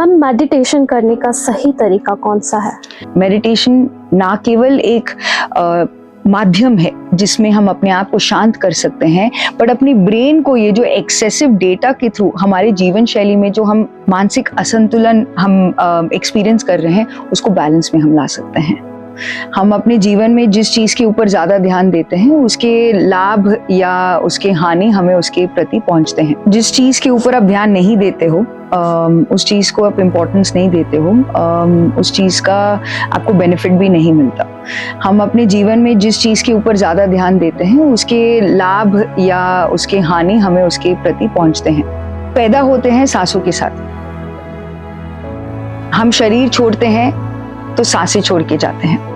Ma'am, meditation करने का सही तरीका कौन सा है? मेडिटेशन ना केवल एक माध्यम है जिसमें हम अपने आप को शांत कर सकते हैं, बट अपनी ब्रेन को ये जो एक्सेसिव डेटा के थ्रू हमारे जीवन शैली में जो हम मानसिक असंतुलन हम एक्सपीरियंस कर रहे हैं उसको बैलेंस में हम ला सकते हैं। हम अपने जीवन में जिस चीज़ के ऊपर ज़्यादा ध्यान देते हैं उसके लाभ या उसके हानि हमें उसके प्रति पहुंचते हैं। जिस चीज़ के ऊपर आप ध्यान नहीं देते हो, उस चीज़ को आप इम्पोर्टेंस नहीं देते हो, उस चीज़ का आपको बेनिफिट भी नहीं मिलता। हम अपने जीवन में जिस चीज़ के ऊपर ज़्यादा ध्यान देते हैं उसके लाभ या उसके हानि हमें उसके प्रति पहुंचते हैं। पैदा होते हैं सांसों के साथ, हम शरीर छोड़ते हैं तो सांसें छोड़ के जाते हैं।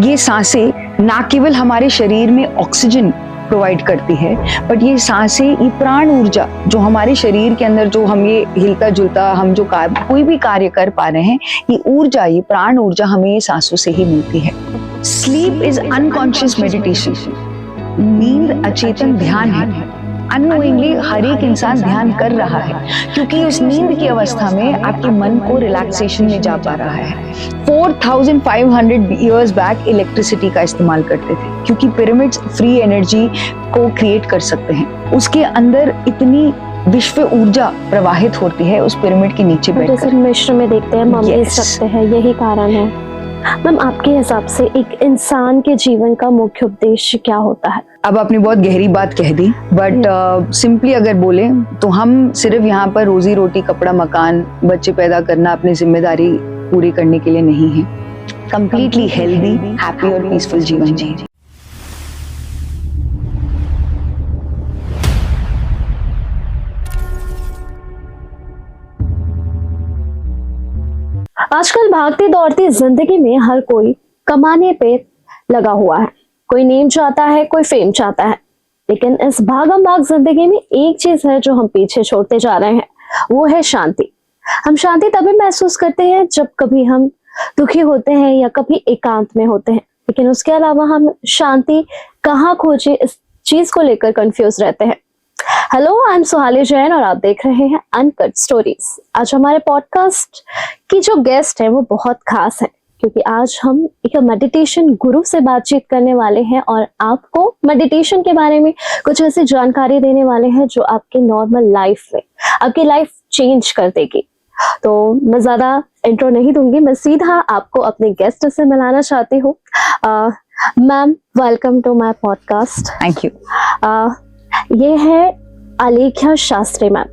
ये सांसें ना केवल हमारे शरीर में ऑक्सीजन प्रोवाइड करती है, बट ये सांसें, ये प्राण ऊर्जा जो हमारे शरीर के अंदर जो हम ये हिलता जुलता हम जो कोई भी कार्य कर पा रहे हैं, ये ऊर्जा, ये प्राण ऊर्जा हमें ये सांसों से ही मिलती है। Sleep is unconscious meditation. नींद अचेतन ध्यान है। अननोइंगली हर एक इंसान ध्यान कर रहा है क्योंकि उस नींद की अवस्था में आपके मन को रिलैक्सेशन में जा पा रहा है। 4500 इयर्स बैक इलेक्ट्रिसिटी का इस्तेमाल करते थे क्योंकि पिरामिड्स फ्री एनर्जी को क्रिएट कर सकते हैं। उसके अंदर इतनी विश्व ऊर्जा प्रवाहित होती है उस पिरामिड के नीचे बैठकर। जैसे मिस्र में देखते हैं, मम्मी सकते हैं, यही कारण है। मैम, आपके हिसाब से एक इंसान के जीवन का मुख्य उद्देश्य क्या होता है? अब आपने बहुत गहरी बात कह दी, बट सिंपली अगर बोले तो हम सिर्फ यहाँ पर रोजी रोटी, कपड़ा, मकान, बच्चे पैदा करना, अपनी जिम्मेदारी पूरी करने के लिए नहीं है। कंप्लीटली हेल्दी, हैप्पी और पीसफुल जीवन जी। आजकल भागती दौड़ती जिंदगी में हर कोई कमाने पे लगा हुआ है। कोई नेम चाहता है, कोई फेम चाहता है, लेकिन इस भागम भाग जिंदगी में एक चीज है जो हम पीछे छोड़ते जा रहे हैं, वो है शांति। हम शांति तभी महसूस करते हैं जब कभी हम दुखी होते हैं या कभी एकांत में होते हैं, लेकिन उसके अलावा हम शांति कहाँ खोजे इस चीज को लेकर कंफ्यूज रहते हैं। Hello, I am Suhali Jain और आप देख रहे हैं अनकट स्टोरीज। आज हमारे पॉडकास्ट की जो गेस्ट है वो बहुत खास है क्योंकि आज हम एक मेडिटेशन गुरु से बातचीत करने वाले हैं और आपको मेडिटेशन के बारे में कुछ ऐसी जानकारी देने वाले हैं जो आपके नॉर्मल लाइफ में आपकी लाइफ चेंज कर देगी। तो मैं ज्यादा इंट्रो नहीं दूंगी, मैं सीधा आपको अपने गेस्ट से मिलाना चाहती हूँ। Ma'am, welcome to my podcast. Thank you. ये है Alekhya Shastri ma'am.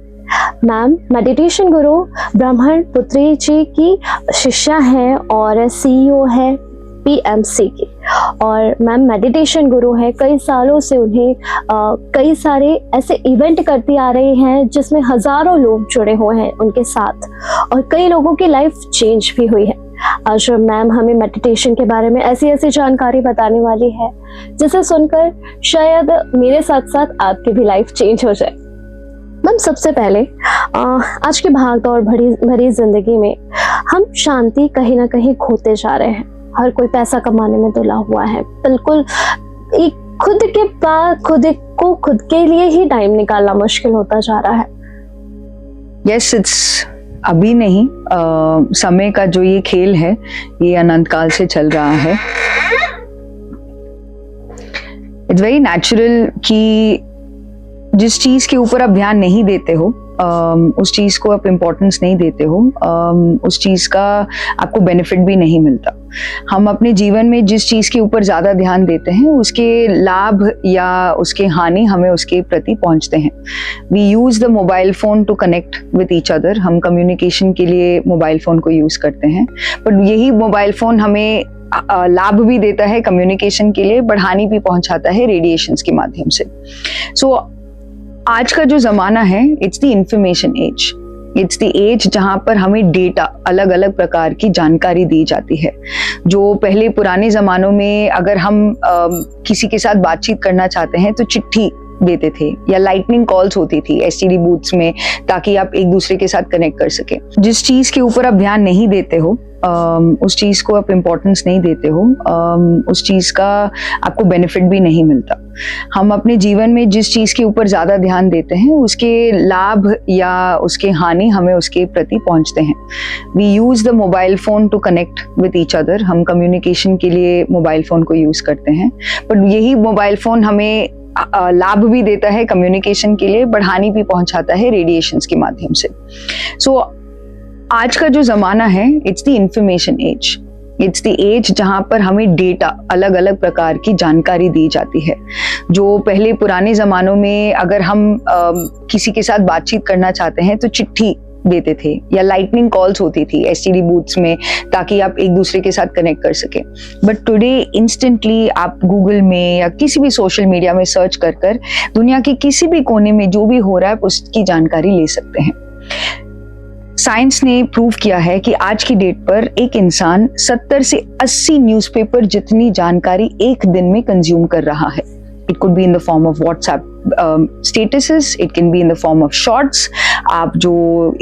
Ma'am meditation गुरु ब्राह्मण पुत्री जी की शिष्या हैं और सीईओ है पीएमसी की, और मैम मेडिटेशन गुरु है। कई सालों से उन्हें कई सारे ऐसे इवेंट करती आ रही हैं जिसमें हजारों लोग जुड़े हुए हैं उनके साथ और कई लोगों की लाइफ चेंज भी हुई है। आज मैम हमें मेडिटेशन के बारे में ऐसी ऐसी जानकारी बताने वाली है जिसे सुनकर शायद मेरे साथ साथ आपकी भी लाइफ चेंज हो जाए। मैम, सबसे पहले आज की भागदौड़ भरी जिंदगी में हम शांति कहीं ना कहीं खोते जा रहे हैं। हर कोई पैसा कमाने में तुला हुआ है, बिल्कुल एक खुद के लिए ही टाइम निकालना मुश्किल होता जा रहा है। यस, इट्स अभी नहीं, समय का जो ये खेल है ये अनंत काल से चल रहा है। इट्स वेरी नेचुरल कि जिस चीज के ऊपर आप ध्यान नहीं देते हो, उस चीज को आप इम्पोर्टेंस नहीं देते हो, उस चीज का आपको बेनिफिट भी नहीं मिलता। हम अपने जीवन में जिस चीज के ऊपर ज्यादा ध्यान देते हैं उसके लाभ या उसके हानि हमें उसके प्रति पहुंचते हैं। We use the mobile phone to connect with each other. हम कम्युनिकेशन के लिए मोबाइल फोन को यूज करते हैं, बट यही मोबाइल फोन हमें लाभ भी देता है कम्युनिकेशन के लिए, बट हानि भी पहुंचाता है रेडिएशंस के माध्यम से। सो आज का जो जमाना है, it's the information age. It's the age जहाँ पर हमें डेटा, अलग अलग प्रकार की जानकारी दी जाती है। जो पहले पुराने जमानों में अगर हम किसी के साथ बातचीत करना चाहते हैं तो चिट्ठी देते थे या लाइटनिंग कॉल्स होती थी एसटीडी बूथ्स में, ताकि आप एक दूसरे के साथ कनेक्ट कर सके। जिस चीज के ऊपर आप ध्यान नहीं देते हो, उस चीज को आप इम्पोर्टेंस नहीं देते हो, उस चीज का आपको बेनिफिट भी नहीं मिलता। हम अपने जीवन में जिस चीज के ऊपर ज्यादा ध्यान देते हैं उसके लाभ या उसके हानि हमें उसके प्रति पहुंचते हैं. We use the mobile phone to connect with each other. हम कम्युनिकेशन के लिए मोबाइल फोन को यूज करते हैं, बट यही मोबाइल फोन हमें लाभ भी देता है कम्युनिकेशन के लिए, बट हानि भी पहुंचाता है रेडिएशंस के माध्यम से. सो आज का जो जमाना है, it's the information age. It's the age जहां पर हमें डेटा, अलग अलग प्रकार की जानकारी दी जाती है. जो पहले पुराने जमानों में अगर हम किसी के साथ बातचीत करना चाहते हैं तो चिट्ठी देते थे या लाइटनिंग कॉल्स होती थी एसटीडी बूथ्स में, ताकि आप एक दूसरे के साथ कनेक्ट कर सके. बट टुडे इंस्टेंटली आप गूगल में या किसी भी सोशल मीडिया में सर्च कर कर दुनिया के किसी भी कोने में जो भी हो रहा है उसकी जानकारी ले सकते हैं. साइंस ने प्रूव किया है कि आज की डेट पर एक इंसान 70 से 80 न्यूज़पेपर जितनी जानकारी एक दिन में कंज्यूम कर रहा है. It could be in the form of WhatsApp statuses, it can be in the form of shorts. आप जो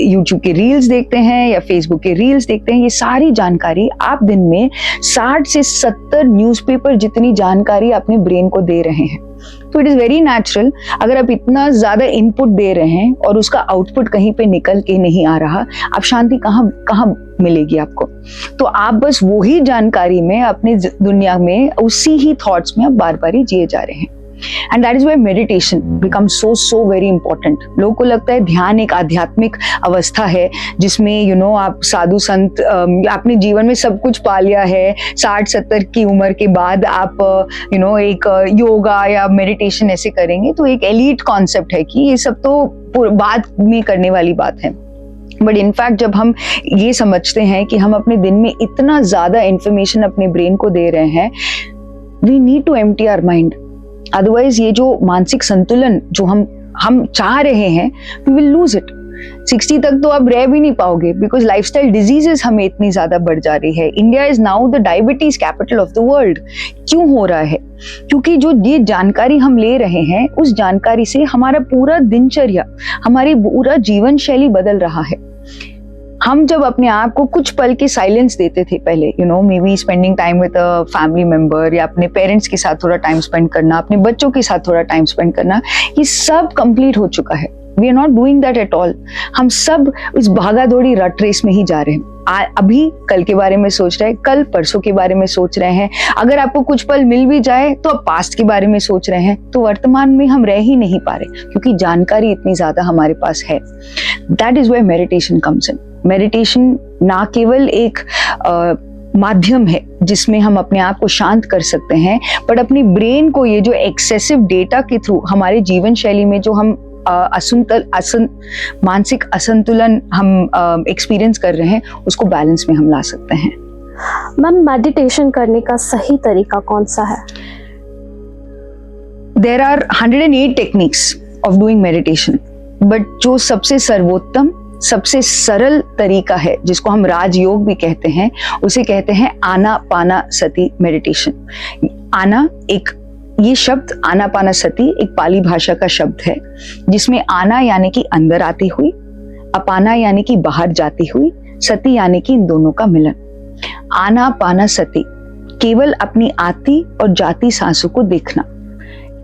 YouTube के रील्स देखते हैं या Facebook के रील्स देखते हैं, ये सारी जानकारी आप दिन में 60 से 70 न्यूज़पेपर जितनी जानकारी अपने ब्रेन को दे रहे हैं. तो इट इज़ वेरी नेचुरल, अगर आप इतना ज़्यादा इनपुट दे रहे हैं और उसका आउटपुट कहीं पे निकल के नहीं आ रहा, आप शांति कहाँ मिलेगी आपको. तो आप बस वही जानकारी में अपनी दुनिया में उसी ही थॉट्स में आप बार बार ही जिए जा रहे हैं. And that is why meditation become so very important. लोगों को लगता है ध्यान एक आध्यात्मिक अवस्था है जिसमें आप साधु संत, आपने जीवन में सब कुछ पा लिया है, 60-70 की उम्र के बाद आप एक योगा या मेडिटेशन ऐसे करेंगे तो एक एलीट कॉन्सेप्ट है कि ये सब तो बाद में करने वाली बात है. बट इनफैक्ट जब हम ये समझते हैं कि हम अपने दिन में इतना ज्यादा इंफॉर्मेशन अपने ब्रेन को दे रहे हैं, we need to empty our mind. Otherwise ये जो मानसिक संतुलन जो हम चाह रहे हैं, वी विल लूज इट. 60 तक तो आप रह भी नहीं पाओगे, बिकॉज लाइफस्टाइल डिजीजेस हमें इतनी ज्यादा बढ़ जा रही है. India is now the diabetes capital of the world. क्यों हो रहा है? क्योंकि जो ये जानकारी हम ले रहे हैं, उस जानकारी से हमारा पूरा दिनचर्या, हमारी पूरा जीवन शैली बदल रहा है. हम जब अपने आप को कुछ पल के साइलेंस देते थे पहले, may be spending time with a family member या अपने पेरेंट्स के साथ थोड़ा टाइम स्पेंड करना, अपने बच्चों के साथ थोड़ा टाइम स्पेंड करना, ये सब कंप्लीट हो चुका है. We are not doing that at all. हम सब इस भागा दौड़ी रट रेस में ही जा रहे हैं. अभी कल के बारे में सोच रहे हैं, कल परसों के बारे में सोच रहे हैं. अगर आपको कुछ पल मिल भी जाए तो आप पास्ट के बारे में सोच रहे हैं. तो वर्तमान में हम रह ही नहीं पा रहे क्योंकि जानकारी इतनी ज्यादा हमारे पास है. That is where meditation comes in. Meditation ना केवल एक माध्यम है जिसमें हम अपने आप को शांत कर सकते हैं, बट अपनी ब्रेन को ये जो एक्सेसिव डेटा के थ्रू हमारे जीवन शैली में जो हम मानसिक असंतुलन हम एक्सपीरियंस कर रहे हैं, उसको बैलेंस में हम ला सकते हैं. मैम, मेडिटेशन करने का सही तरीका कौन सा है? There are 108 techniques of doing meditation, but जो सबसे सर्वोत्तम, सबसे सरल तरीका है, जिसको हम राजयोग भी कहते हैं, उसे कहते हैं आनापानसति मेडिटेशन. ये शब्द आनापानसति एक पाली भाषा का शब्द है, जिसमें आना यानी कि अंदर आती हुई, अपाना यानी कि बाहर जाती हुई, सति यानी कि इन दोनों का मिलन. आनापानसति केवल अपनी आती और जाती सांसों को देखना.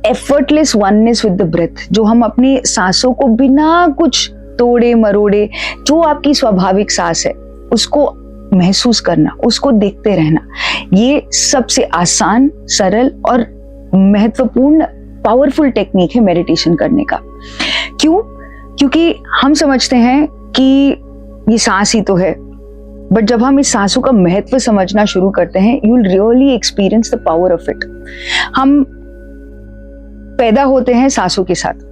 Effortless oneness with the breath, जो हम अपनी सांसों को बिना कुछ तोड़े मरोड़े, जो आपकी स्वाभाविक सांस है उसको महसूस करना, उसको देखते रहना. ये सबसे आसान, सरल और महत्वपूर्ण, पावरफुल टेक्निक है मेडिटेशन करने का. क्यों? क्योंकि हम समझते हैं कि ये सांस ही तो है, बट जब हम इस सांसों का महत्व समझना शुरू करते हैं, you will really experience the power of it. हम पैदा होते हैं सांसों के साथ,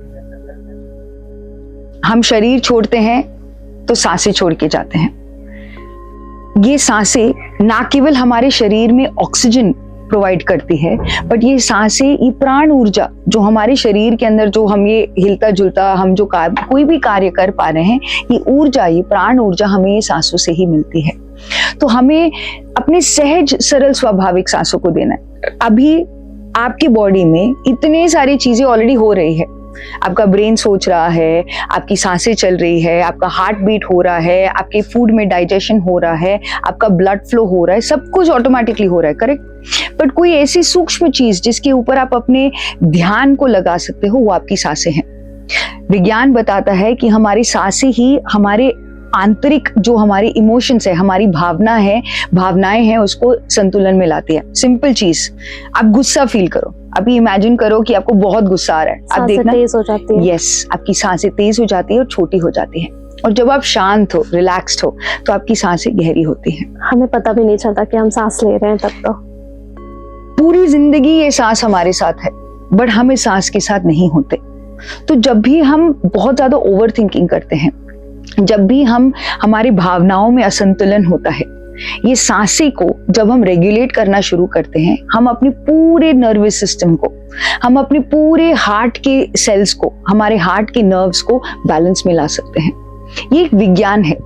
हम शरीर छोड़ते हैं तो सांसें छोड़ के जाते हैं. ये सांसें ना केवल हमारे शरीर में ऑक्सीजन प्रोवाइड करती है, बट ये सांसें, ये प्राण ऊर्जा जो हमारे शरीर के अंदर, जो हम ये हिलता जुलता, हम जो कोई भी कार्य कर पा रहे हैं, ये ऊर्जा, ये प्राण ऊर्जा हमें ये सांसों से ही मिलती है. तो हमें अपने सहज सरल स्वाभाविक सांसों को देना है. अभी आपकी बॉडी में इतनी सारी चीजें ऑलरेडी हो रही है. आपका ब्रेन सोच रहा है, आपकी सांसें चल रही है, आपका हार्ट बीट हो रहा है, आपके फूड में डाइजेशन हो रहा है, आपका ब्लड फ्लो हो रहा है, सब कुछ ऑटोमेटिकली हो रहा है, करेक्ट। बट कोई ऐसी सूक्ष्म चीज जिसके ऊपर आप अपने ध्यान को लगा सकते हो, वो आपकी सांसें हैं। विज्ञान बताता है कि हमारी सांसें ही हमारे आंतरिक जो हमारी इमोशंस है, हमारी भावनाएं हैं, उसको संतुलन में लाती है। सिंपल चीज, आप गुस्सा फील करो, अभी इमेजिन करो कि आपको बहुत गुस्सा आ रहा है, आप देखना तेज हो जाती है। यस, आपकी सांसें तेज हो जाती है और छोटी हो जाती है। और जब आप शांत हो, रिलैक्स्ड हो, तो आपकी सांसें गहरी होती हैं। हमें पता भी नहीं चलता कि हम सांस ले रहे हैं तब तो। पूरी जिंदगी ये सांस हमारे साथ है, बट हम इस सांस के साथ नहीं होते। तो जब भी हम बहुत ज्यादा ओवर थिंकिंग करते हैं, जब भी हमारी भावनाओं में असंतुलन होता है, ये सांसें को जब हम रेगुलेट करना शुरू करते हैं, हम अपने पूरे नर्वस सिस्टम को, हम अपने पूरे हार्ट के सेल्स को, हमारे हार्ट के नर्व्स को बैलेंस में ला सकते हैं। ये एक विज्ञान है,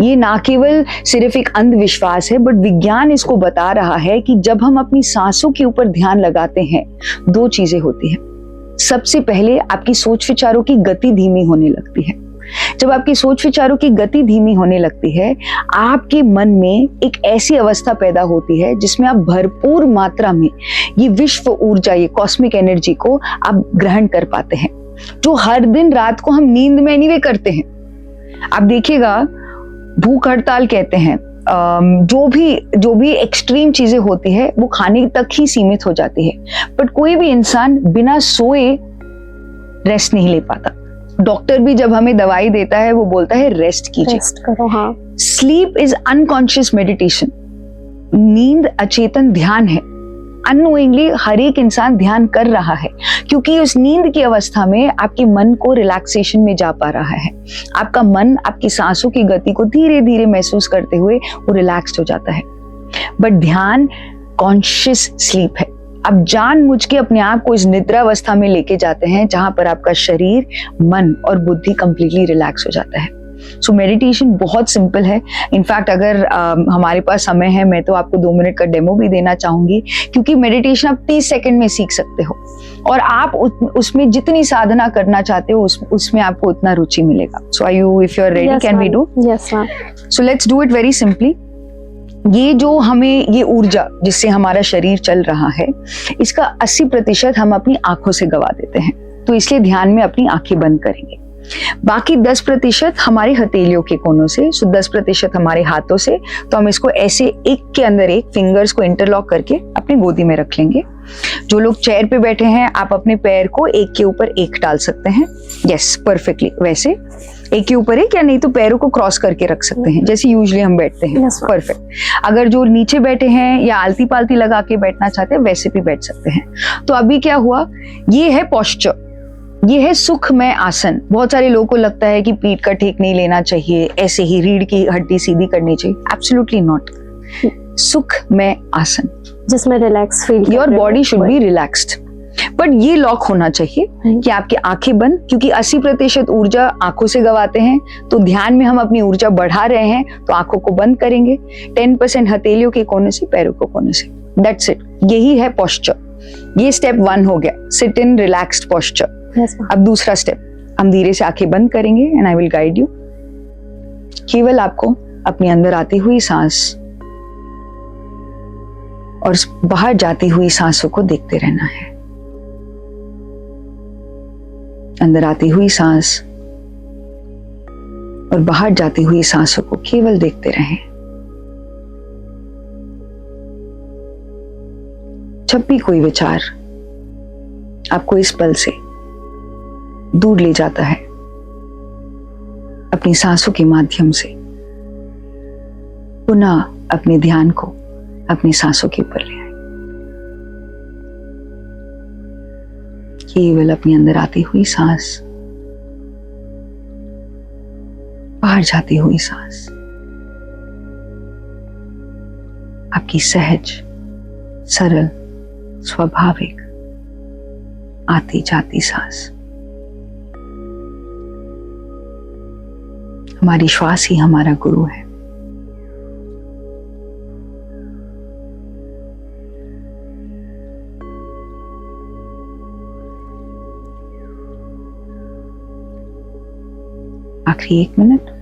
ये ना केवल सिर्फ एक अंधविश्वास है, बट विज्ञान इसको बता रहा है कि जब हम अपनी सांसों के ऊपर ध्यान लगाते हैं, दो चीजें होती हैं। सबसे पहले आपकी सोच विचारों की गति धीमी होने लगती है। जब आपकी सोच विचारों की गति धीमी होने लगती है, आपके मन में एक ऐसी अवस्था पैदा होती है जिसमें आप भरपूर मात्रा में ये विश्व ऊर्जा, ये कॉस्मिक एनर्जी को आप ग्रहण कर पाते हैं, जो हर दिन रात को हम नींद में एनीवे करते हैं। आप देखिएगा, भूख हड़ताल कहते हैं, जो भी एक्सट्रीम चीजें होती है वो खाने तक ही सीमित हो जाती है, बट कोई भी इंसान बिना सोए रेस्ट नहीं ले पाता। डॉक्टर भी जब हमें दवाई देता है वो बोलता है रेस्ट कीजिए, रेस्ट करो। हाँ, स्लीप इज अनकॉन्शियस मेडिटेशन। नींद अचेतन ध्यान है। अननोइंगली हर एक इंसान ध्यान कर रहा है, क्योंकि उस नींद की अवस्था में आपके मन को रिलैक्सेशन में जा पा रहा है। आपका मन आपकी सांसों की गति को धीरे धीरे महसूस करते हुए वो रिलैक्स्ड हो जाता है। बट ध्यान कॉन्शियस स्लीप है। आप जानबूझ के अपने आप को इस निद्रा अवस्था में लेके जाते हैं जहां पर आपका शरीर, मन और बुद्धि कंप्लीटली रिलैक्स हो जाता है। सो मेडिटेशन बहुत सिंपल है। इनफैक्ट अगर हमारे पास समय है, मैं तो आपको 2 मिनट का डेमो भी देना चाहूंगी, क्योंकि मेडिटेशन आप 30 सेकंड में सीख सकते हो और आप उसमें जितनी साधना करना चाहते हो उसमें आपको उतना रुचि मिलेगा। So if you are ready, can we do? Yes ma'am. So let's do it very simply. ये जो हमें ये ऊर्जा जिससे हमारा शरीर चल रहा है, इसका 80% हम अपनी आंखों से गवा देते हैं। तो इसलिए ध्यान में अपनी आंखें बंद करेंगे। बाकी 10% हमारे हथेलियों के कोनों से, 10% हमारे हाथों से। तो हम इसको ऐसे एक के अंदर एक फिंगर्स को इंटरलॉक करके अपनी गोदी में रख लेंगे। जो लोग चेयर पे बैठे हैं, आप अपने पैर को एक के ऊपर एक डाल सकते हैं। यस, परफेक्टली वैसे एक के ऊपर एक, या नहीं तो पैरों को क्रॉस करके रख सकते हैं जैसे यूजुअली हम बैठते हैं। परफेक्ट। अगर जो नीचे बैठे हैं या आलती पालती लगा के बैठना चाहते हैं, वैसे भी बैठ सकते हैं। तो अभी क्या हुआ, ये है पोस्चर, ये है सुखमय आसन। बहुत सारे लोगों को लगता है कि पीठ का ठीक नहीं लेना चाहिए, ऐसे ही रीढ़ की हड्डी सीधी करनी चाहिए। Absolutely not. सुखमय आसन, जिसमें relax feel, your body should be relaxed. But ये लॉक होना चाहिए कि आपकी आंखें बंद, क्योंकि 80% ऊर्जा आंखों से गवाते हैं। तो ध्यान में हम अपनी ऊर्जा बढ़ा रहे हैं, तो आंखों को बंद करेंगे। 10% हथेलियों के कोने से, पैरों के कोने से। That's it. यही है पोस्चर। ये स्टेप 1 हो गया, सिट इन रिलैक्स्ड पोस्चर। अब दूसरा स्टेप, हम धीरे से आंखें बंद करेंगे and I will guide you. केवल आपको अपने अंदर आती हुई सांस और बाहर जाती हुई सांसों को देखते रहना है। अंदर आती हुई सांस और बाहर जाती हुई सांसों को केवल देखते रहें। जब भी कोई विचार आपको इस पल से दूर ले जाता है, अपनी सांसों के माध्यम से पुनः अपने ध्यान को अपनी सांसों के ऊपर ले आए। केवल अपने अंदर आती हुई सांस, बाहर जाती हुई सांस, आपकी सहज, सरल, स्वाभाविक आती जाती सांस। हमारी श्वास ही हमारा गुरु है। आखिरी 1 मिनट।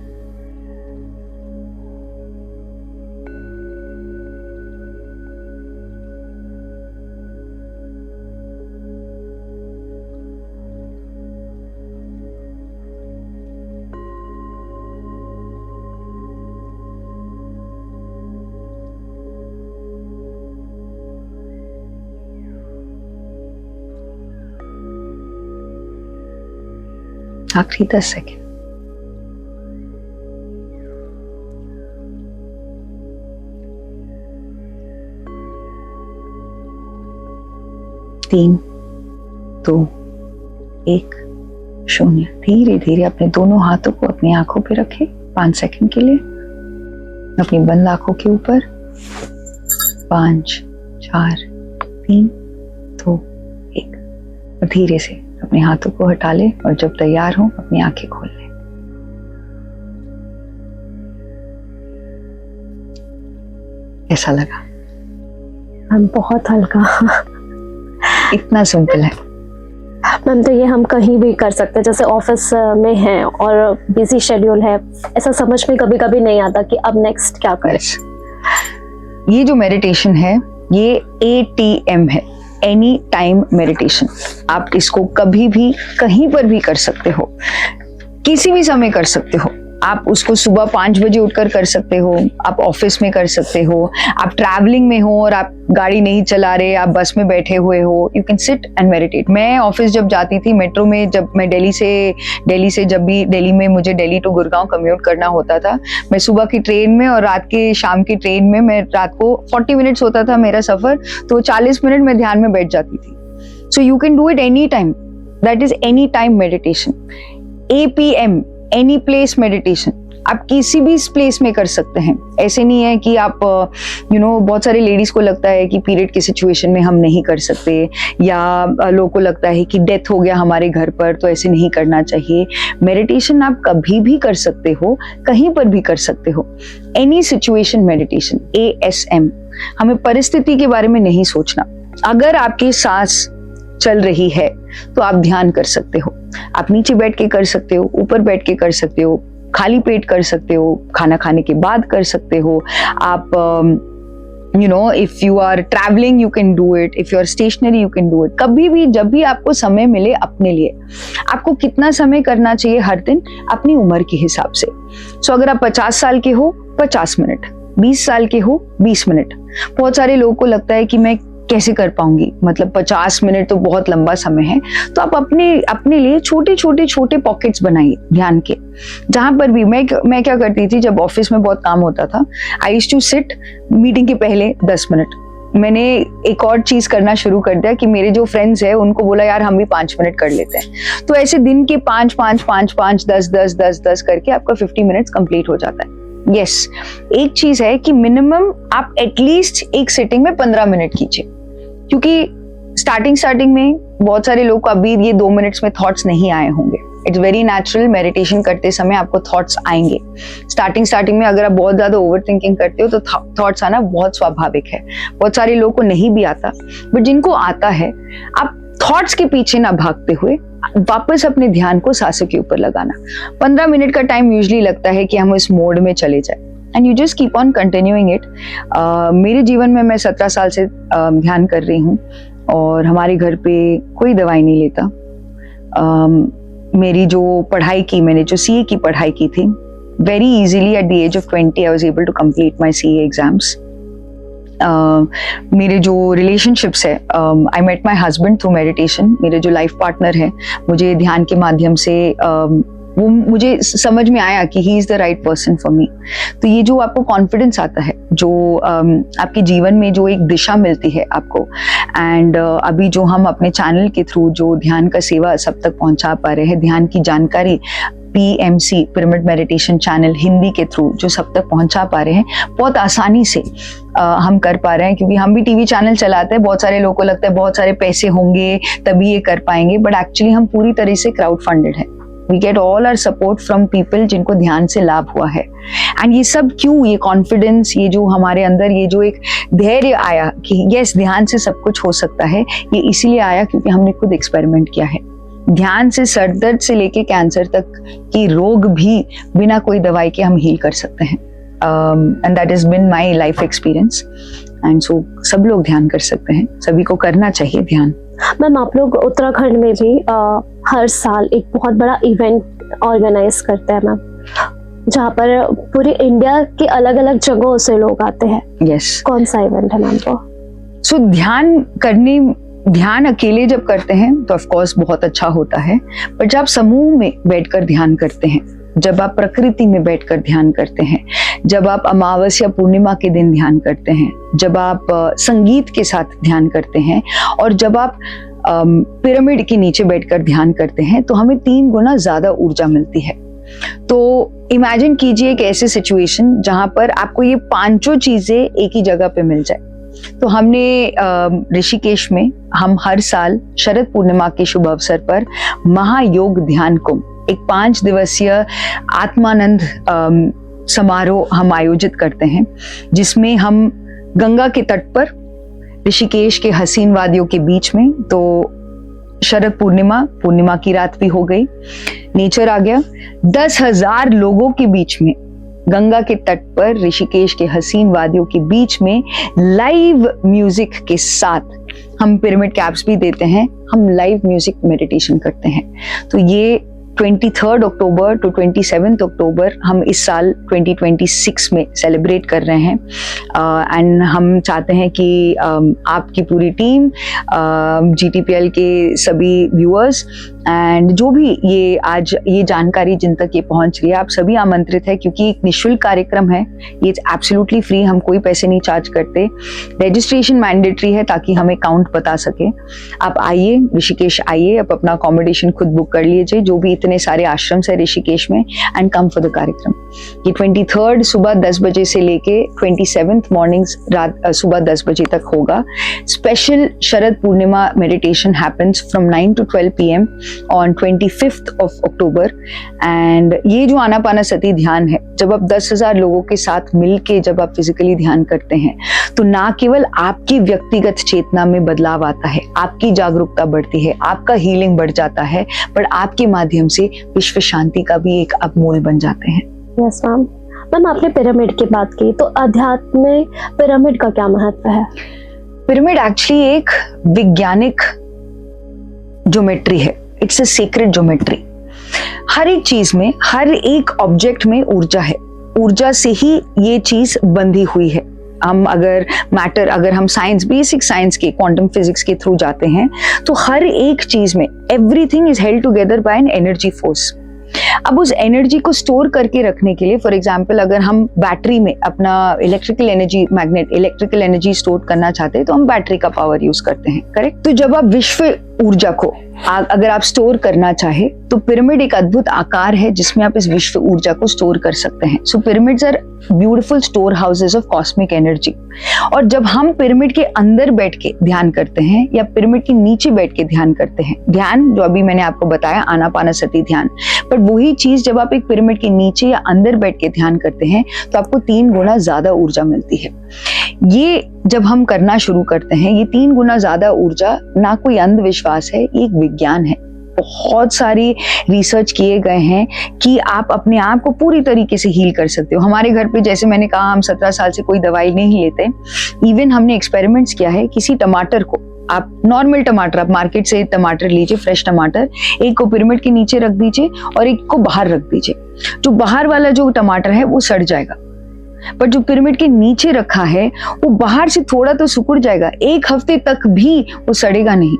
आखिरी 10 सेकेंड। तीन, 2, 1, 0। धीरे धीरे अपने दोनों हाथों को अपनी आंखों पे रखें 5 सेकंड के लिए, अपनी बंद आंखों के ऊपर। 5, 4, 3, 2, 1। और धीरे से अपने हाथों को हटा लें और जब तैयार हो अपनी आंखें खोल लें। कैसा लगा? बहुत हल्का। इतना सिंपल है मैम, तो ये हम कहीं भी कर सकते हैं, जैसे ऑफिस में हैं और बिजी शेड्यूल है, ऐसा समझ में कभी कभी नहीं आता कि अब नेक्स्ट क्या करें। Yes. ये जो मेडिटेशन है ये ATM है, एनी टाइम मेडिटेशन। आप इसको कभी भी कहीं पर भी कर सकते हो, किसी भी समय कर सकते हो। आप उसको सुबह 5 बजे उठकर कर सकते हो, आप ऑफिस में कर सकते हो, आप ट्रैवलिंग में हो और आप गाड़ी नहीं चला रहे, आप बस में बैठे हुए हो, you can sit and meditate. मैं ऑफिस जब जाती थी मेट्रो में, जब मैं दिल्ली से जब भी दिल्ली में मुझे दिल्ली टू गुड़गांव कम्यूट करना होता था, मैं सुबह की ट्रेन में और रात के शाम की ट्रेन में, मैं रात को 40 मिनट्स होता था मेरा सफर, तो 40 मिनट मैं ध्यान में बैठ जाती थी। So you can do it any time, that is any time meditation. APM, any place meditation, आप किसी भी प्लेस में कर सकते हैं। ऐसे नहीं है कि आप बहुत सारे लेडीज को लगता है कि पीरियड की सिचुएशन में हम नहीं कर सकते, या लोगों को लगता है कि डेथ हो गया हमारे घर पर तो ऐसे नहीं करना चाहिए। मेडिटेशन आप कभी भी कर सकते हो, कहीं पर भी कर सकते हो। Any situation meditation, ASM। हमें परिस्थिति के बारे में नहीं सोचना। अगर आपकी सांस चल रही है तो आप ध्यान कर सकते हो। आप नीचे बैठ के कर सकते हो, ऊपर बैठ के कर सकते हो, खाली पेट कर सकते हो, खाना खाने के बाद कर सकते हो। आप if you are travelling you can do it, if you are stationary you can do it. कभी भी जब भी आपको समय मिले अपने लिए। आपको कितना समय करना चाहिए हर दिन? अपनी उम्र के हिसाब से। सो अगर आप 50 साल के हो 50 मिनट, 20 साल के हो 20 मिनट। बहुत सारे लोगों को लगता है कि मैं कैसे कर पाऊंगी, मतलब 50 मिनट तो बहुत लंबा समय है। तो आप अपने लिए छोटे पॉकेट्स बनाइए ध्यान के। जहां पर भी मैं क्या करती थी, जब ऑफिस में बहुत काम होता था, I used to sit meeting के पहले 10 मिनट। मैंने एक और चीज करना शुरू कर दिया कि मेरे जो फ्रेंड्स हैं उनको बोला यार हम भी 5 मिनट कर लेते हैं। तो ऐसे दिन के 5, 5, 5, 5, 10, 10, 10, 10 करके आपका 50 मिनट्स कंप्लीट हो जाता है। यस, एक चीज है कि मिनिमम आप एटलीस्ट एक सिटिंग में 15 मिनट कीजिए, क्योंकि स्टार्टिंग में बहुत सारे लोग को अभी ये 2 मिनट्स में थॉट्स नहीं आए होंगे। इट्स वेरी नेचुरल, मेडिटेशन करते समय आपको थॉट्स आएंगे। स्टार्टिंग में अगर आप बहुत ज्यादा ओवर थिंकिंग करते हो तो थॉट्स आना बहुत स्वाभाविक है। बहुत सारे लोगों को नहीं भी आता, बट जिनको आता है, आप थॉट्स के पीछे ना भागते हुए वापस अपने ध्यान को सांसों के ऊपर लगाना। 15 मिनट का टाइम यूजुअली लगता है कि हम इस मोड में चले जाए, and you just keep on continuing it. मेरे जीवन में मैं 17 साल से ध्यान कर रही हूँ और हमारे घर पे कोई दवाई नहीं लेता। मेरी जो पढ़ाई की, मैंने जो CA की पढ़ाई की थी, very easily at the age of 20 I was able to complete my CA exams. मेरे जो रिलेशनशिप्स है, I met my husband through meditation. मेरे जो लाइफ पार्टनर है, मुझे ध्यान के माध्यम से वो मुझे समझ में आया कि he is the right person for me. तो ये जो आपको कॉन्फिडेंस आता है, जो आपके जीवन में जो एक दिशा मिलती है आपको, एंड अभी जो हम अपने चैनल के थ्रू जो ध्यान का सेवा सब तक पहुंचा पा रहे हैं, ध्यान की जानकारी PMC pyramid meditation channel Hindi के थ्रू जो सब तक पहुंचा पा रहे हैं, बहुत आसानी से हम कर पा रहे हैं। क्योंकि हम भी टीवी चैनल चलाते हैं, बहुत सारे लोगों को लगता है बहुत सारे पैसे होंगे तभी ये कर पाएंगे, बट एक्चुअली हम पूरी तरह से क्राउड फंडेड है। We get all our support from people जिनको ध्यान से लाभ हुआ है। एंड ये सब क्यों? ये कॉन्फिडेंस, ये जो हमारे अंदर ये जो एक धैर्य आया कि यस ध्यान से सब कुछ हो सकता है, ये इसीलिए आया क्योंकि हमने खुद एक्सपेरिमेंट किया है। ध्यान से सर दर्द से लेके कैंसर तक की रोग भी बिना कोई दवाई के हम हील कर सकते हैं, and that is been my life experience. And so सब लोग ध्यान कर सकते हैं, सभी को करना चाहिए ध्यान। मैम, आप लोग उत्तराखंड में भी हर साल एक बहुत बड़ा इवेंट ऑर्गेनाइज करते हैं मैम, जहाँ पर पूरी इंडिया के अलग अलग जगहों से लोग आते हैं। यस। कौन सा इवेंट है मैम वो? सो ध्यान अकेले जब करते हैं तो ऑफ कोर्स बहुत अच्छा होता है, पर जब आप समूह में बैठकर ध्यान करते हैं, जब आप प्रकृति में बैठकर ध्यान करते हैं, जब आप अमावस्या पूर्णिमा के दिन ध्यान करते हैं, जब आप संगीत के साथ ध्यान करते हैं, और जब आप पिरामिड के नीचे बैठकर ध्यान करते हैं, तो हमें 3 गुना ज्यादा ऊर्जा मिलती है। तो इमेजिन कीजिए एक ऐसी सिचुएशन जहां पर आपको ये 5 चीजें एक ही जगह पे मिल जाए। तो हमने ऋषिकेश में हम हर साल शरद पूर्णिमा के शुभ अवसर पर महायोग ध्यान कुंभ, एक 5 दिवसीय आत्मानंद समारोह हम आयोजित करते हैं, जिसमें हम गंगा के तट पर ऋषिकेश के हसीन वादियों के बीच में, तो शरद पूर्णिमा की रात भी हो गई, नेचर आ गया, 10,000 लोगों के बीच में गंगा के तट पर ऋषिकेश के हसीन वादियों के बीच में लाइव म्यूजिक के साथ हम पिरामिड कैप्स भी देते हैं, हम लाइव म्यूजिक मेडिटेशन करते हैं। तो ये 23 अक्टूबर टू 27 अक्टूबर हम इस साल 2026 में सेलिब्रेट कर रहे हैं, एंड हम चाहते हैं कि आपकी पूरी टीम, GTPL के सभी व्यूअर्स एंड जो भी ये आज ये जानकारी जिन तक ये पहुंच रही है, आप सभी आमंत्रित है, क्योंकि एक निःशुल्क कार्यक्रम है, ये एब्सोल्युटली फ्री, हम कोई पैसे नहीं चार्ज करते। रजिस्ट्रेशन मैंडेटरी है ताकि हमें काउंट बता सके। आप आइए, ऋषिकेश आइए, आप अपना अकोमोडेशन खुद बुक कर लीजिए, जो भी इतने सारे आश्रम है ऋषिकेश में, एंड कम फॉर द कार्यक्रम। ये 23 सुबह 10 बजे से लेके 27 मॉर्निंग्स रात सुबह 10 बजे तक होगा। Special Sharad Purnima meditation happens from 9 to 12 PM on 25th of October, and ये जो आनापानसती ध्यान है, जब आप 10,000 लोगों के साथ मिलके जब आप फिजिकली ध्यान करते हैं, तो ना केवल आपकी व्यक्तिगत चेतना में बदलाव आता है, आपकी जागरूकता बढ़ती है, आपका हीलिंग बढ़ जाता है, पर आपके माध्यम से विश्व शांति का भी एक अवमूल्य बन जाते हैं। Yes ma'am. मैम, आपने पिरामिड की बात की, तो अध्यात्म में पिरामिड का क्या महत्व है? पिरामिड एक्चुअली एक वैज्ञानिक ज्योमेट्री है, इट्स अ सीक्रेट ज्योमेट्री। हर एक चीज में, हर एक ऑब्जेक्ट में ऊर्जा है, ऊर्जा से ही ये चीज बंधी हुई है। हम अगर हम साइंस, बेसिक साइंस के, क्वांटम फिजिक्स के थ्रू जाते हैं, तो हर एक चीज में everything is held together by an energy force. अब उस एनर्जी को स्टोर करके रखने के लिए, फॉर एग्जाम्पल अगर हम बैटरी में अपना इलेक्ट्रिकल एनर्जी स्टोर करना चाहते हैं, तो हम बैटरी का पावर यूज करते हैं, करेक्ट? तो जब आप विश्व ऊर्जा को अगर आप स्टोर करना चाहे, तो पिरामिड एक अद्भुत आकार है जिसमें आप इस विश्व ऊर्जा को स्टोर कर सकते हैं। So pyramids are beautiful store houses of cosmic energy. और जब हम पिरामिड के अंदर बैठ के ध्यान करते हैं या पिरामिड के नीचे बैठ के ध्यान करते हैं, ध्यान जो अभी मैंने आपको बताया आनापानसती ध्यान, पर वही चीज जब आप एक पिरामिड के नीचे या अंदर बैठ के ध्यान करते हैं, तो आपको 3 गुना ज्यादा ऊर्जा मिलती है। ये जब हम करना शुरू करते हैं, ये 3 गुना ज्यादा ऊर्जा ना कोई अंधविश्वास है, ये एक विज्ञान है। बहुत सारी रिसर्च किए गए हैं कि आप अपने आप को पूरी तरीके से हील कर सकते हो। हमारे घर पे, जैसे मैंने कहा, हम 17 साल से कोई दवाई नहीं लेते। इवन हमने एक्सपेरिमेंट्स किया है, किसी टमाटर को, आप नॉर्मल टमाटर, आप मार्केट से टमाटर लीजिए, फ्रेश टमाटर, एक को पिरामिड के नीचे रख दीजिए और एक को बाहर रख दीजिए। जो बाहर वाला जो टमाटर है वो सड़ जाएगा, पर जो पिरामिड के नीचे रखा है वो बाहर से थोड़ा तो सिकुड़ जाएगा, 1 हफ्ते तक भी वो सड़ेगा नहीं।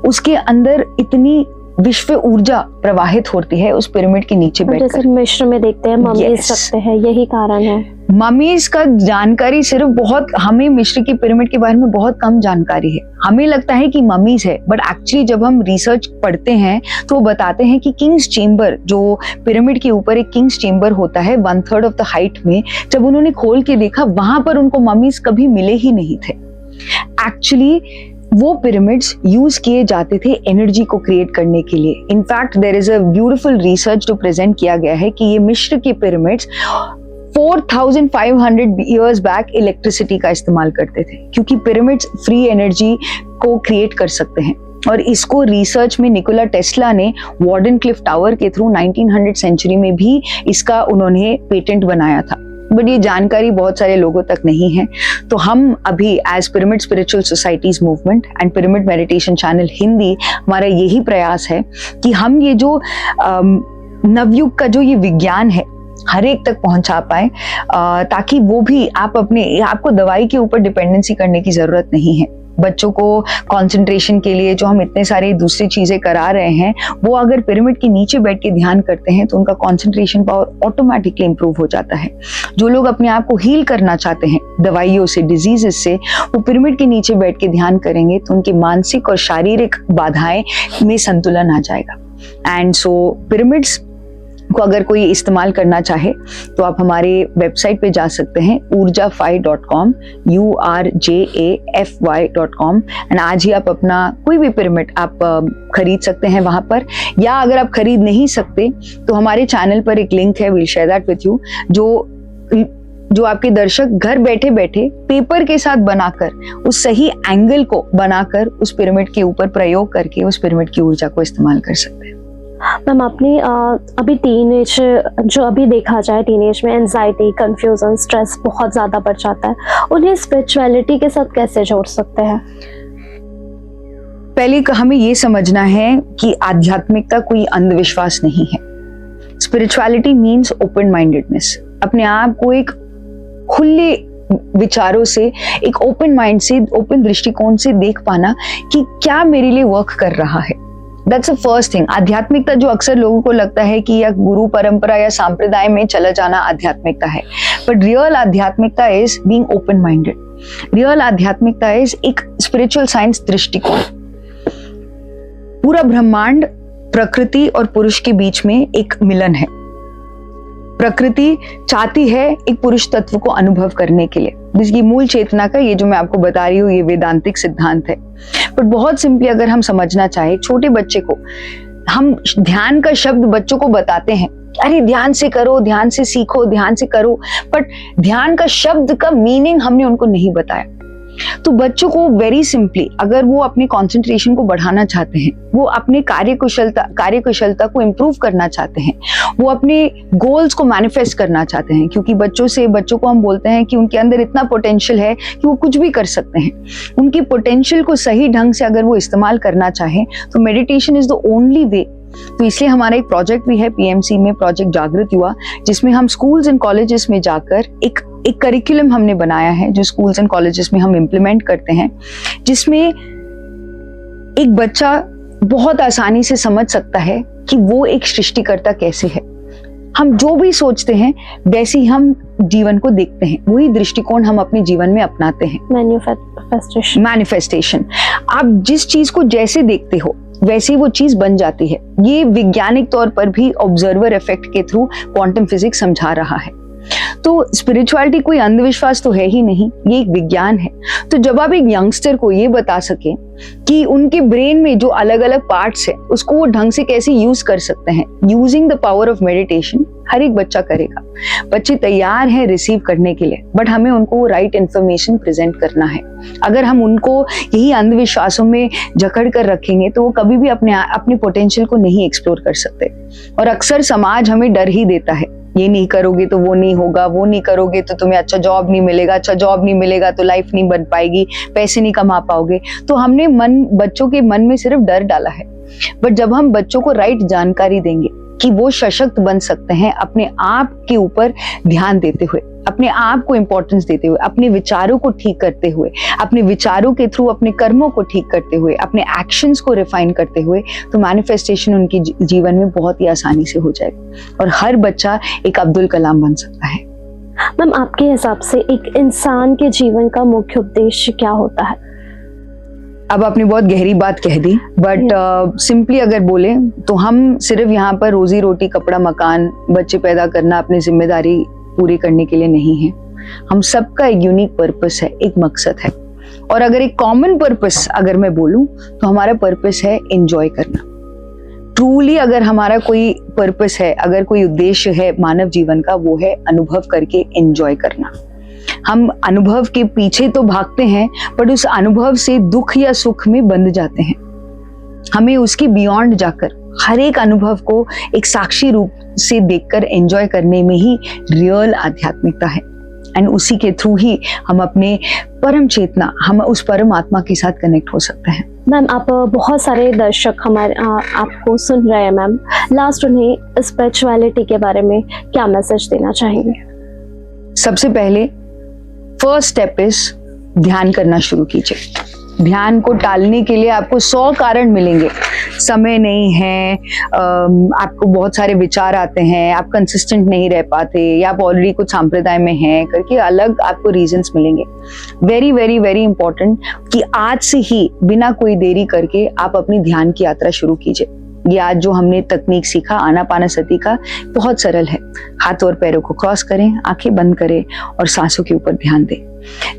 उसके अंदर इतनी विश्व ऊर्जा प्रवाहित होती है उस पिरामिड के नीचे बैठकर। जैसे मिस्र में देखते हैं, मम्मीज रखते हैं, यही कारण है। मम्मीज का जानकारी सिर्फ बहुत, हमें मिस्र की पिरामिड के बारे में बहुत कम जानकारी है। हमें लगता है कि मम्मीज है, बट एक्चुअली जब हम रिसर्च पढ़ते हैं तो वो बताते हैं कि किंग्स चेम्बर, जो पिरामिड के ऊपर एक किंग्स चेम्बर होता है 1/3 ऑफ द हाइट में, जब उन्होंने खोल के देखा, वहां पर उनको मम्मीज कभी मिले ही नहीं थे। एक्चुअली वो पिरामिड्स यूज किए जाते थे एनर्जी को क्रिएट करने के लिए। In fact there is a beautiful research जो प्रेजेंट किया गया है कि ये मिस्र के पिरामिड्स 4500 ईयर्स बैक इलेक्ट्रिसिटी का इस्तेमाल करते थे, क्योंकि पिरामिड्स फ्री एनर्जी को क्रिएट कर सकते हैं। और इसको रिसर्च में निकोला टेस्ला ने वार्डन क्लिफ टावर के थ्रू 1900 सेंचुरी में भी इसका उन्होंने पेटेंट बनाया था, बट ये जानकारी बहुत सारे लोगों तक नहीं है। तो हम अभी age pyramid spiritual societies movement and pyramid meditation channel Hindi, हमारा यही प्रयास है कि हम ये जो नवयुग का जो ये विज्ञान है हर एक तक पहुंचा पाए, ताकि वो भी आपको दवाई के ऊपर डिपेंडेंसी करने की जरूरत नहीं है। बच्चों को कंसंट्रेशन के लिए जो हम इतने सारे दूसरी चीजें करा रहे हैं, वो अगर पिरामिड के नीचे बैठ के ध्यान करते हैं तो उनका कंसंट्रेशन पावर ऑटोमेटिकली इंप्रूव हो जाता है। जो लोग अपने आप को हील करना चाहते हैं दवाइयों से, डिजीजेस से, वो पिरामिड के नीचे बैठ के ध्यान करेंगे तो उनकी मानसिक और शारीरिक बाधाएं में संतुलन आ जाएगा। एंड सो पिरामिड्स को अगर कोई इस्तेमाल करना चाहे तो आप हमारे वेबसाइट पे जा सकते हैं urjafy.com, urjafy.com, एंड आज ही आप अपना कोई भी पिरामिड आप खरीद सकते हैं वहां पर। या अगर आप खरीद नहीं सकते तो हमारे चैनल पर एक लिंक है, will share that with you, जो आपके दर्शक घर बैठे बैठे पेपर के साथ बनाकर उस सही एंगल को बनाकर उस पिरामिड के ऊपर प्रयोग करके उस पिरामिड की ऊर्जा को इस्तेमाल कर सकते हैं। मैम, आपने अभी टीनेज जो अभी देखा जाए, टीनेज में एंजाइटी, कंफ्यूजन, स्ट्रेस बहुत ज़्यादा बढ़ जाता है, उन्हें स्पिरिचुअलिटी के साथ कैसे जोड़ सकते हैं? पहले हमें ये समझना है कि आध्यात्मिकता कोई अंधविश्वास नहीं है। स्पिरिचुअलिटी मीन्स ओपन माइंडेडनेस, अपने आप को एक खुले विचारों से, एक ओपन माइंड से, ओपन दृष्टिकोण से देख पाना कि क्या मेरे लिए वर्क कर रहा है। That's the first thing. आध्यात्मिकता जो अक्सर लोगों को लगता है कि या गुरु परंपरा या सांप्रदाय में चला जाना आध्यात्मिकता है, बट रियल आध्यात्मिकता is being open minded. Real आध्यात्मिकता इज एक स्पिरिचुअल साइंस दृष्टिकोण। पूरा ब्रह्मांड प्रकृति और पुरुष के बीच में एक मिलन है। प्रकृति चाहती है एक पुरुष तत्व को अनुभव करने के लिए, जिसकी मूल चेतना का ये जो मैं आपको बता रही हूँ ये वेदांतिक सिद्धांत है। बट बहुत सिंपली अगर हम समझना चाहे, छोटे बच्चे को हम ध्यान का शब्द बच्चों को बताते हैं, अरे ध्यान से करो, ध्यान से सीखो, ध्यान से करो, बट ध्यान का शब्द का मीनिंग हमने उनको नहीं बताया। तो बच्चों को वेरी सिंपली, अगर वो अपने कंसंट्रेशन को बढ़ाना चाहते हैं, वो अपने कार्यकुशलता को इम्प्रूव करना चाहते हैं, वो अपने गोल्स को मैनिफेस्ट करना चाहते हैं, क्योंकि बच्चों को हम बोलते हैं कि उनके अंदर इतना पोटेंशियल है कि वो कुछ भी कर सकते हैं। उनकी पोटेंशियल को सही ढंग से अगर वो इस्तेमाल करना चाहें तो meditation is the only way. तो इसलिए हमारा एक प्रोजेक्ट भी है पीएमसी में, प्रोजेक्ट जागृत युवा, जिसमें हम स्कूल्स एंड कॉलेजेस में जाकर एक करिकुलम हमने बनाया है जो स्कूल्स एंड कॉलेजेस में हम इम्प्लीमेंट करते हैं, जिसमें एक बच्चा बहुत आसानी से समझ सकता है कि वो एक सृष्टिकर्ता कैसे है। हम जो भी सोचते हैं वैसे ही हम जीवन को देखते हैं, वही दृष्टिकोण हम अपने जीवन में अपनाते हैं। मैनिफेस्टेशन, आप जिस चीज को जैसे देखते हो वैसे वो चीज बन जाती है। ये वैज्ञानिक तौर पर भी ऑब्जर्वर इफेक्ट के थ्रू क्वांटम फिजिक्स समझा रहा है। तो स्पिरिचुअलिटी कोई अंधविश्वास तो है ही नहीं, ये एक विज्ञान है। तो जब आप एक यंगस्टर को ये बता सके कि उनके ब्रेन में जो अलग अलग पार्ट्स है उसको वो ढंग से कैसे यूज कर सकते हैं, using the power of meditation, हर एक बच्चा करेगा। बच्चे तैयार हैं रिसीव करने के लिए, बट हमें उनको वो राइट इंफॉर्मेशन प्रेजेंट करना है। अगर हम उनको यही अंधविश्वासों में जकड़ कर रखेंगे तो वो कभी भी अपने पोटेंशियल को नहीं एक्सप्लोर कर सकते। और अक्सर समाज हमें डर ही देता है, ये नहीं करोगे तो वो नहीं होगा, वो नहीं करोगे तो तुम्हें अच्छा जॉब नहीं मिलेगा, अच्छा जॉब नहीं मिलेगा तो लाइफ नहीं बन पाएगी, पैसे नहीं कमा पाओगे। तो हमने बच्चों के मन में सिर्फ डर डाला है। बट जब हम बच्चों को राइट जानकारी देंगे कि वो सशक्त बन सकते हैं अपने आप के ऊपर ध्यान देते हुए, अपने आप को इंपॉर्टेंस देते हुए, अपने विचारों को ठीक करते हुए, अपने विचारों के थ्रू अपने कर्मों को ठीक करते हुए, अपने एक्शंस को रिफाइन करते हुए, तो मैनिफेस्टेशन उनके जीवन में बहुत ही आसानी से हो जाएगा और हर बच्चा एक अब्दुल कलाम बन सकता है। मैम, आपके हिसाब से एक इंसान के जीवन का मुख्य उद्देश्य क्या होता है? अब आपने बहुत गहरी बात कह दी, बट सिंपली अगर बोले तो हम सिर्फ यहाँ पर रोजी रोटी, कपड़ा, मकान, बच्चे पैदा करना, अपनी जिम्मेदारी पूरी करने के लिए नहीं है। हम सबका एक यूनिक पर्पस है, एक मकसद है। और अगर एक कॉमन पर्पस अगर मैं बोलूं तो हमारा पर्पस है एंजॉय करना। ट्रूली अगर हमारा कोई पर्पस है, अगर कोई उद्देश्य है मानव जीवन का, वो है अनुभव करके एंजॉय करना। हम अनुभव के पीछे तो भागते हैं बट उस अनुभव से दुख या सुख में बंध जाते हैं। हमें उसके बियॉन्ड जाकर हर एक अनुभव को एक साक्षी रूप से देखकर एंजॉय करने में ही रियल आध्यात्मिकता है। एंड उसी के थ्रू ही हम अपने परम चेतना, हम उस परम आत्मा के साथ कनेक्ट हो सकते हैं। मैम, आप बहुत सारे दर्शक हमारे आपको सुन रहे हैं मैम, लास्ट उन्हें स्पिरिचुअलिटी के बारे में क्या मैसेज देना चाहेंगे? सबसे पहले फर्स्ट स्टेप इज ध्यान करना शुरू कीजिए। ध्यान को टालने के लिए आपको 100 कारण मिलेंगे। समय नहीं है, आपको बहुत सारे विचार आते हैं, आप कंसिस्टेंट नहीं रह पाते, या आप ऑलरेडी कुछ संप्रदाय में हैं करके अलग आपको रीजंस मिलेंगे। वेरी वेरी वेरी इंपॉर्टेंट कि आज से ही बिना कोई देरी करके आप अपनी ध्यान की यात्रा शुरू कीजिए। ये आज जो हमने तकनीक सीखा आनापानसति का, बहुत सरल है। हाथ और पैरों को क्रॉस करें, आंखें बंद करें और सांसों के ऊपर ध्यान दें।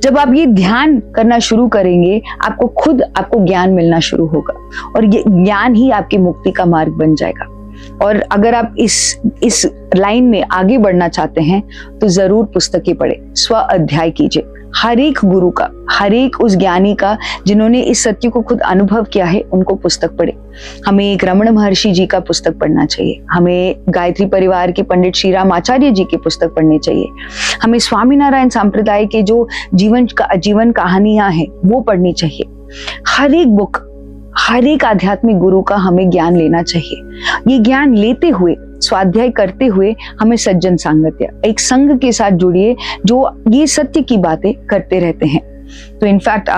जब आप ये ध्यान करना शुरू करेंगे, आपको ज्ञान मिलना शुरू होगा और ये ज्ञान ही आपकी मुक्ति का मार्ग बन जाएगा। और अगर आप इस लाइन में आगे बढ़ना चाहते हैं तो जरूर पुस्तकें पढ़ें, स्व अध्याय कीजिए। हर एक गुरु का, हर एक उस ज्ञानी का जिन्होंने इस सत्य को खुद अनुभव किया है, उनको पुस्तक पढ़े। हमें एक रमण महर्षि जी का पुस्तक पढ़ना चाहिए, हमें गायत्री परिवार के पंडित श्री राम आचार्य जी की पुस्तक पढ़नी चाहिए, हमें स्वामीनारायण संप्रदाय के जो जीवन कहानियां हैं वो पढ़नी चाहिए। हर एक बुक, हर एक आध्यात्मिक गुरु का हमें ज्ञान लेना चाहिए। ये ज्ञान लेते हुए, स्वाध्याय करते हुए हमें सज्जन सांगत्य, एक संघ के साथ जुड़िए जो ये सत्य की बातें करते रहते हैं। तो इनफैक्ट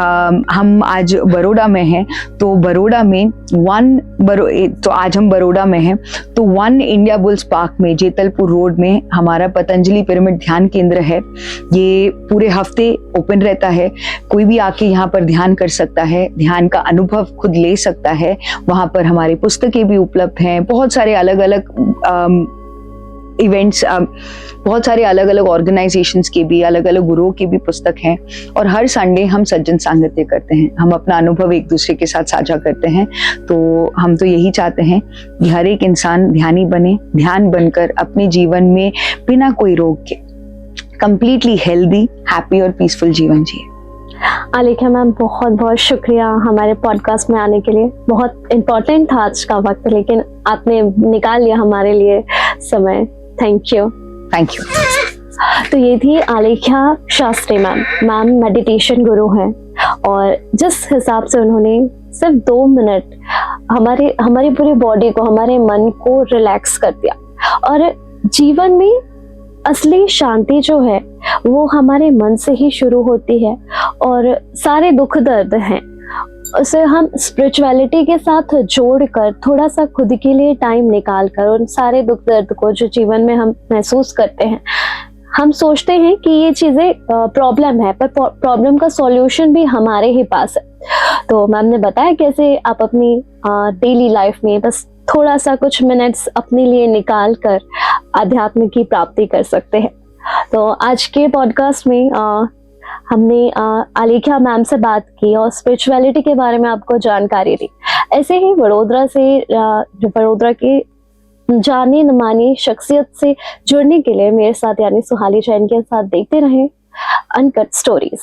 हम आज बड़ौदा में हैं, तो बड़ौदा में आज हम बड़ौदा में हैं, तो वन इंडिया बुल्स पार्क में जेतलपुर रोड में हमारा पतंजलि पिरामिड ध्यान केंद्र है। ये पूरे हफ्ते ओपन रहता है, कोई भी आके यहाँ पर ध्यान कर सकता है, ध्यान का अनुभव खुद ले सकता है। वहाँ पर हमारी पुस्तकें भी उपलब्ध हैं, बहुत सारे अलग अलग इवेंट्स, बहुत सारे अलग अलग ऑर्गेनाइजेशंस के भी, अलग अलग गुरुओं की भी पुस्तक हैं। और हर संडे हम सज्जन सांगत्य करते हैं, हम अपना अनुभव एक दूसरे के साथ साझा करते हैं। तो हम तो यही चाहते हैं कि हर एक इंसान ध्यानी बने, ध्यान बनकर अपने जीवन में बिना कोई रोग के कंप्लीटली हेल्दी, हैप्पी और पीसफुल जीवन जिए। आलेख्या मैम, बहुत बहुत शुक्रिया हमारे पॉडकास्ट में आने के लिए। बहुत इम्पोर्टेंट था आज का वक्त, लेकिन आपने निकाल लिया हमारे लिए समय। Thank you. Thank you. तो ये थी आलेख्या शास्त्री मैम मेडिटेशन गुरु हैं, और जिस हिसाब से उन्होंने सिर्फ 2 मिनट हमारी पूरी बॉडी को, हमारे मन को रिलैक्स कर दिया। और जीवन में असली शांति जो है वो हमारे मन से ही शुरू होती है, और सारे दुख दर्द हैं उसे हम स्पिरिचुअलिटी के साथ जोड़कर, थोड़ा सा खुद के लिए टाइम निकाल कर, उन सारे दुख दर्द को जो जीवन में हम महसूस करते हैं, हम सोचते हैं कि ये चीजें प्रॉब्लम है, पर प्रॉब्लम का सॉल्यूशन भी हमारे ही पास है। तो मैम ने बताया कैसे आप अपनी डेली लाइफ में बस थोड़ा सा कुछ मिनट्स अपने लिए निकाल कर आध्यात्म की प्राप्ति कर सकते हैं। तो आज के पॉडकास्ट में हमने आलेख्या मैम से बात की और स्पिरिचुअलिटी के बारे में आपको जानकारी दी। ऐसे ही वडोदरा के जानी मानी शख्सियत से जुड़ने के लिए मेरे साथ यानी सुहाली जैन के साथ देखते रहें अनकट स्टोरीज।